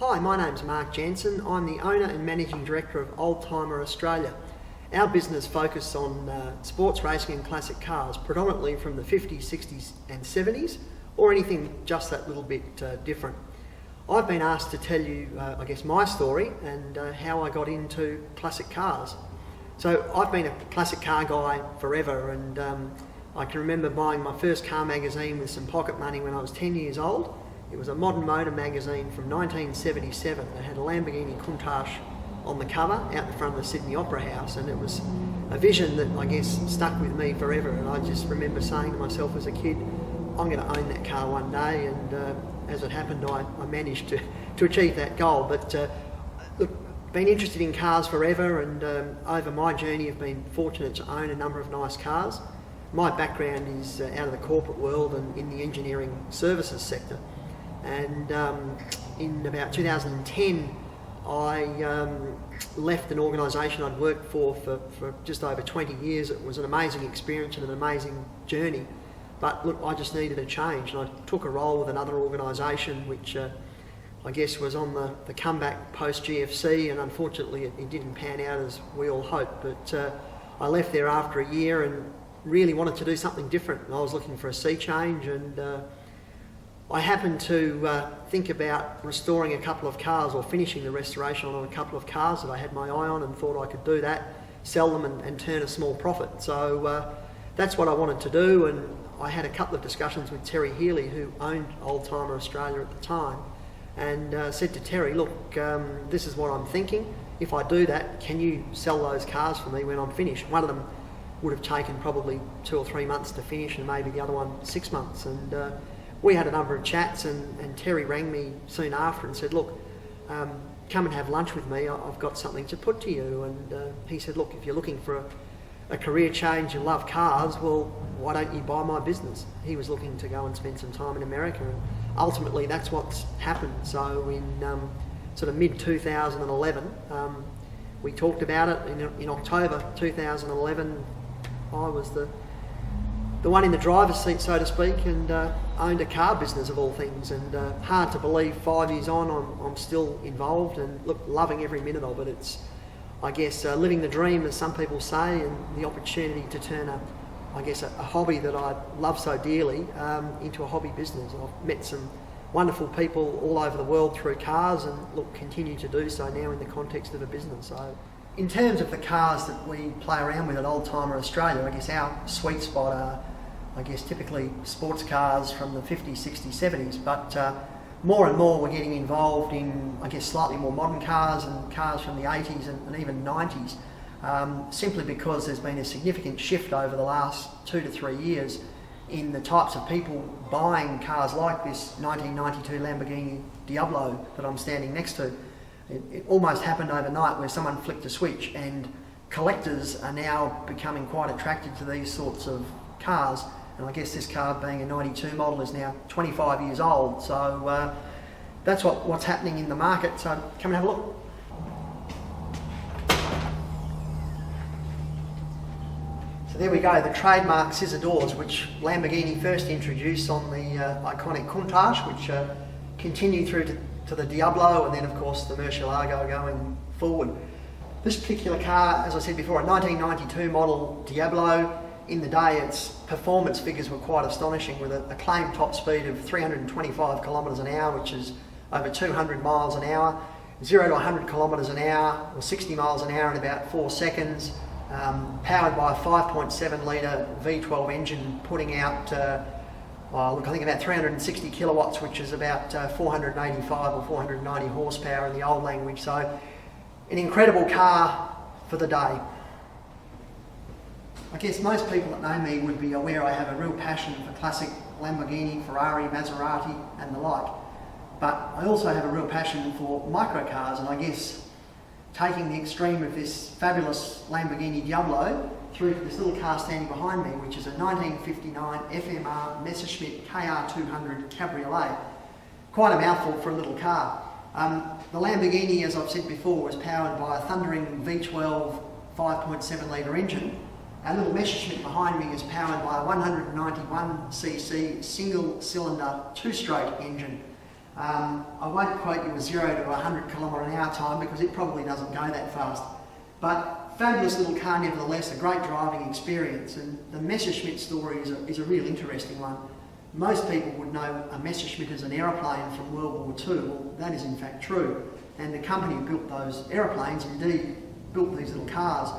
Hi, my name's Mark Jansen. I'm the owner and managing director of Oldtimer Australia. Our business focuses on sports racing and classic cars, predominantly from the 50s, 60s and 70s, or anything just that little bit different. I've been asked to tell you, my story and how I got into classic cars. So I've been a classic car guy forever, and I can remember buying my first car magazine with some pocket money when I was 10 years old. It was a Modern Motor magazine from 1977. It had a Lamborghini Countach on the cover out the front of the Sydney Opera House, and it was a vision that I guess stuck with me forever. And I just remember saying to myself as a kid, I'm going to own that car one day, and as it happened, I managed to achieve that goal. But look, been interested in cars forever, and over my journey I've been fortunate to own a number of nice cars. My background is out of the corporate world and in the engineering services sector. And in about 2010, I left an organisation I'd worked for just over 20 years. It was an amazing experience and an amazing journey. But look, I just needed a change, and I took a role with another organisation which I guess was on the comeback post-GFC, and unfortunately it didn't pan out as we all hoped. But I left there after a year and really wanted to do something different. I was looking for a sea change, and I happened to think about restoring a couple of cars, or finishing the restoration on a couple of cars that I had my eye on, and thought I could do that, sell them and turn a small profit. So that's what I wanted to do, and I had a couple of discussions with Terry Healy, who owned Oldtimer Australia at the time, and said to Terry, look, this is what I'm thinking. If I do that, can you sell those cars for me when I'm finished? One of them would have taken probably 2 or 3 months to finish, and maybe the other one 6 months. And we had a number of chats, and Terry rang me soon after and said, look, come and have lunch with me, I've got something to put to you. And he said, look, if you're looking for a career change, you love cars, well, why don't you buy my business? He was looking to go and spend some time in America, and ultimately that's what's happened. So in sort of mid-2011, we talked about it. In October 2011, I was the one in the driver's seat, so to speak, and owned a car business of all things. And hard to believe 5 years on, I'm still involved, and look, loving every minute of it. It's, I guess, living the dream, as some people say, and the opportunity to turn a hobby that I love so dearly into a hobby business. I've met some wonderful people all over the world through cars, and look, continue to do so now in the context of a business. So in terms of the cars that we play around with at Oldtimer Australia, I guess our sweet spot are, typically sports cars from the 50s, 60s, 70s, but more and more we're getting involved in, slightly more modern cars and cars from the 80s and even 90s, simply because there's been a significant shift over the last 2 to 3 years in the types of people buying cars like this 1992 Lamborghini Diablo that I'm standing next to. It almost happened overnight, where someone flicked a switch, and collectors are now becoming quite attracted to these sorts of cars. And I guess this car, being a 92 model, is now 25 years old. So that's what's happening in the market. So come and have a look. So there we go, the trademark scissor doors, which Lamborghini first introduced on the iconic Countach, which continued through to the Diablo, and then of course the Murcielago going forward. This particular car, as I said before, a 1992 model Diablo. In the day, its performance figures were quite astonishing, with a claimed top speed of 325 kilometres an hour, which is over 200 miles an hour, 0 to 100 kilometres an hour, or 60 miles an hour in about 4 seconds, powered by a 5.7 litre V12 engine, putting out, I think about 360 kilowatts, which is about 485 or 490 horsepower in the old language. So an incredible car for the day. I guess most people that know me would be aware I have a real passion for classic Lamborghini, Ferrari, Maserati and the like. But I also have a real passion for microcars, and I guess taking the extreme of this fabulous Lamborghini Diablo through to this little car standing behind me, which is a 1959 FMR Messerschmitt KR200 Cabriolet. Quite a mouthful for a little car. The Lamborghini, as I've said before, was powered by a thundering V12 5.7 litre engine. Our little Messerschmitt behind me is powered by a 191cc single-cylinder two-stroke engine. I won't quote you a 0 to 100 km/h time because it probably doesn't go that fast. But fabulous little car nevertheless, a great driving experience, and the Messerschmitt story is a real interesting one. Most people would know a Messerschmitt as an aeroplane from World War II. Well, that is in fact true. And the company who built those aeroplanes indeed built these little cars.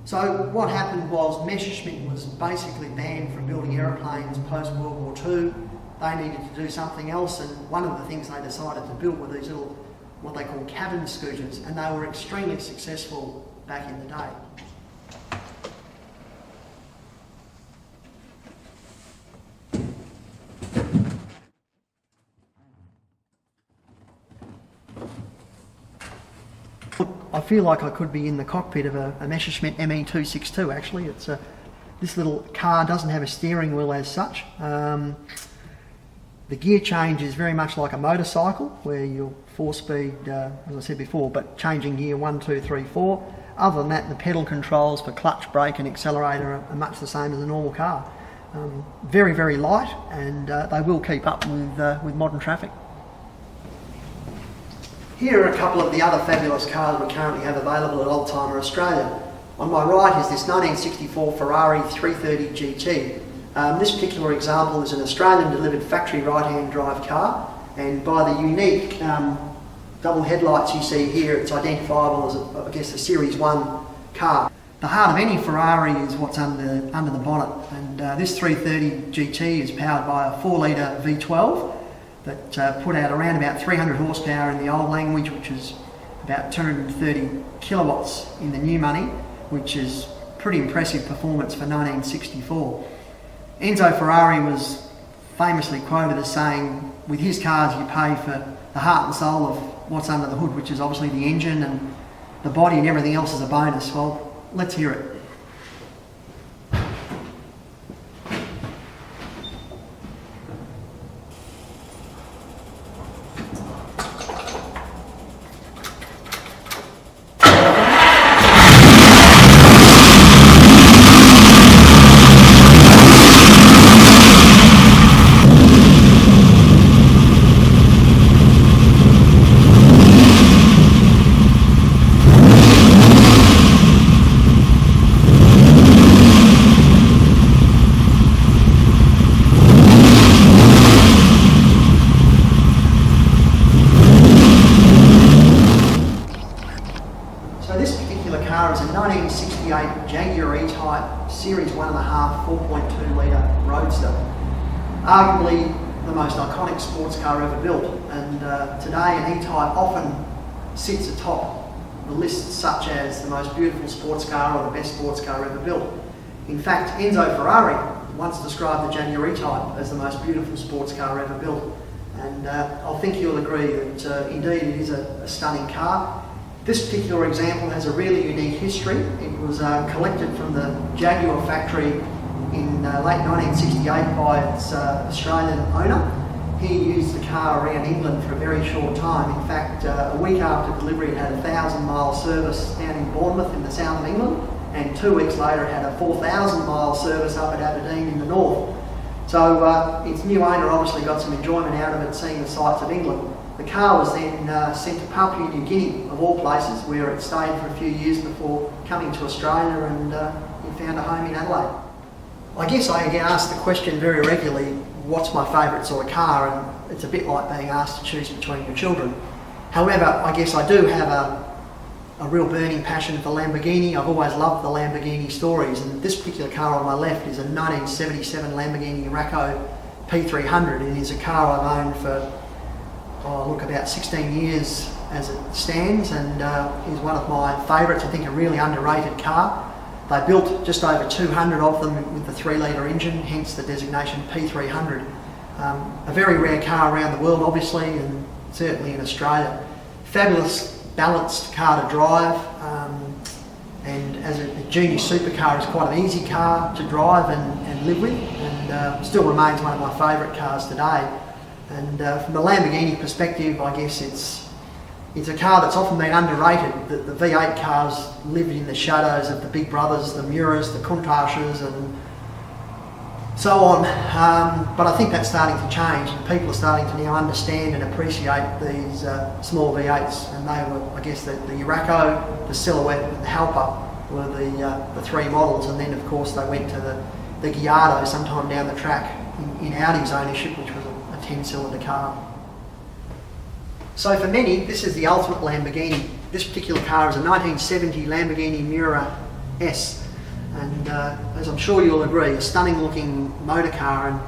So what happened was Messerschmitt was basically banned from building aeroplanes post-World War II. They needed to do something else, and one of the things they decided to build were these little, what they call cabin scooters, and they were extremely successful back in the day. I feel like I could be in the cockpit of a Messerschmitt ME262 actually. This little car doesn't have a steering wheel as such. The gear change is very much like a motorcycle where you're 4-speed, as I said before, but changing gear 1, 2, 3, 4. Other than that, the pedal controls for clutch, brake and accelerator are much the same as a normal car. Very, very light, and they will keep up with modern traffic. Here are a couple of the other fabulous cars we currently have available at Oldtimer Australia. On my right is this 1964 Ferrari 330 GT. This particular example is an Australian delivered factory right-hand drive car, and by the unique double headlights you see here, it's identifiable as, I guess, a Series 1 car. The heart of any Ferrari is what's under the bonnet, and this 330 GT is powered by a 4-litre V12 that put out around about 300 horsepower in the old language, which is about 230 kilowatts in the new money, which is pretty impressive performance for 1964. Enzo Ferrari was famously quoted as saying, with his cars you pay for the heart and soul of what's under the hood, which is obviously the engine, and the body and everything else is a bonus. Well, let's hear it. So this particular car is a 1968 Jaguar E-Type Series 1.5 4.2 litre roadster. Arguably the most iconic sports car ever built, and today an E-Type often sits atop the lists such as the most beautiful sports car or the best sports car ever built. In fact, Enzo Ferrari once described the Jaguar E-Type as the most beautiful sports car ever built, and I think you'll agree that indeed it is a stunning car. This particular example has a really unique history. It was collected from the Jaguar factory in late 1968 by its Australian owner. He used the car around England for a very short time. In fact, a week after delivery it had a 1,000-mile service down in Bournemouth in the south of England, and 2 weeks later it had a 4,000-mile service up at Aberdeen in the north. So its new owner obviously got some enjoyment out of it, seeing the sights of England. The car was then sent to Papua New Guinea, of all places, where it stayed for a few years before coming to Australia, and it found a home in Adelaide. I guess I get asked the question very regularly, what's my favourite sort of car, and it's a bit like being asked to choose between your children. However, I guess I do have a real burning passion for Lamborghini. I've always loved the Lamborghini stories, and this particular car on my left is a 1977 Lamborghini Miura P300, and is a car I've owned for about 16 years as it stands, and is one of my favourites. I think a really underrated car. They built just over 200 of them with the 3-litre engine, hence the designation P300. A very rare car around the world obviously, and certainly in Australia. Fabulous balanced car to drive, and as a junior supercar is quite an easy car to drive and live with, and still remains one of my favourite cars today. And from the Lamborghini perspective, I guess it's a car that's often been underrated. The V8 cars lived in the shadows of the big brothers, the Miuras, the Countaches, and so on. But I think that's starting to change. People are starting to now understand and appreciate these small V8s, and they were, I guess, the Urraco, the Silhouette and the Halper were the three models, and then of course they went to the Gallardo sometime down the track in Audi's ownership, which was a 10-cylinder car. So for many, this is the ultimate Lamborghini. This particular car is a 1970 Lamborghini Miura S, and as I'm sure you'll agree, a stunning looking motor car. And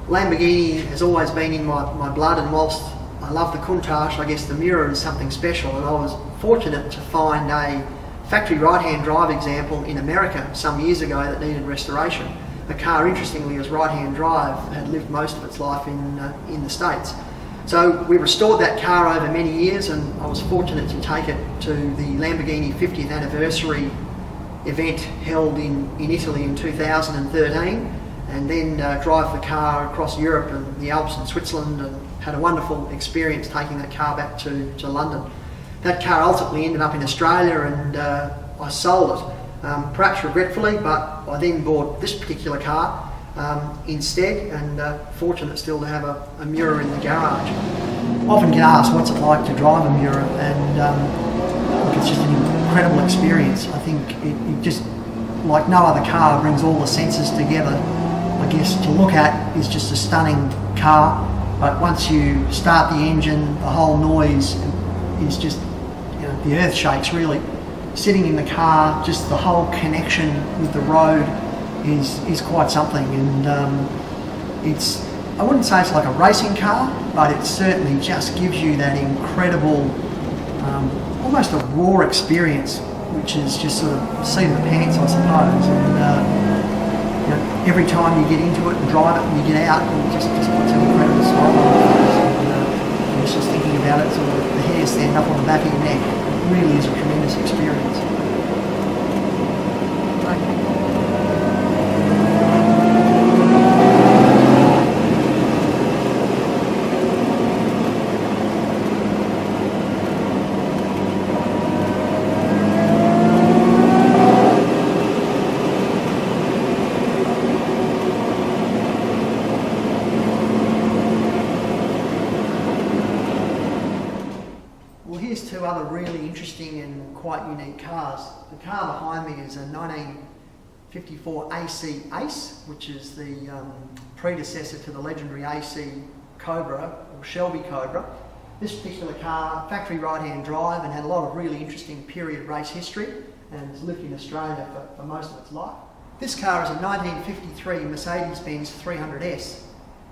Lamborghini has always been in my blood, and whilst I love the Countach, I guess the Miura is something special, and I was fortunate to find a factory right-hand drive example in America some years ago that needed restoration. The car, interestingly, was right-hand drive, had lived most of its life in the States. So we restored that car over many years, and I was fortunate to take it to the Lamborghini 50th anniversary event held in Italy in 2013, and then drive the car across Europe and the Alps and Switzerland, and had a wonderful experience taking that car back to London. That car ultimately ended up in Australia, and I sold it, perhaps regretfully, but I then bought this particular car instead, and fortunate still to have a Miura in the garage. I often get asked what's it like to drive a Miura, and it's just an incredible experience. I think it just, like no other car, brings all the senses together. I guess to look at is just a stunning car, but once you start the engine, the whole noise is just, you know, the earth shakes really. Sitting in the car, just the whole connection with the road is quite something, and it's, I wouldn't say it's like a racing car, but it certainly just gives you that incredible, almost a raw experience, which is just sort of seat of the pants, I suppose. And you know, every time you get into it and drive it and you get out, it just puts an incredible smile on your face. And it's just thinking about it, sort of the hairs stand up on the back of your neck. It really is a tremendous experience. Here's two other really interesting and quite unique cars. The car behind me is a 1954 AC Ace, which is the predecessor to the legendary AC Cobra, or Shelby Cobra. This particular car, factory right-hand drive, and had a lot of really interesting period race history, and has lived in Australia for most of its life. This car is a 1953 Mercedes-Benz 300S.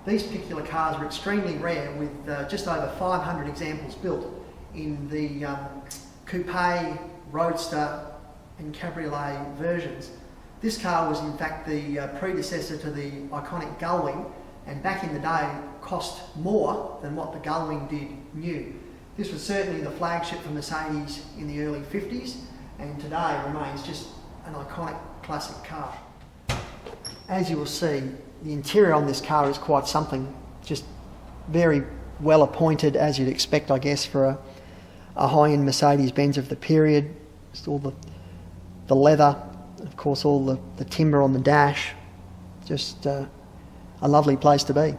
These particular cars are extremely rare, with just over 500 examples built in the coupe, roadster and cabriolet versions. This car was in fact the predecessor to the iconic Gullwing, and back in the day cost more than what the Gullwing did new. This was certainly the flagship for Mercedes in the early 50s, and today remains just an iconic classic car. As you will see, the interior on this car is quite something, just very well appointed, as you'd expect, I guess, for a high-end Mercedes-Benz of the period. Just all the leather, of course all the timber on the dash. Just a lovely place to be.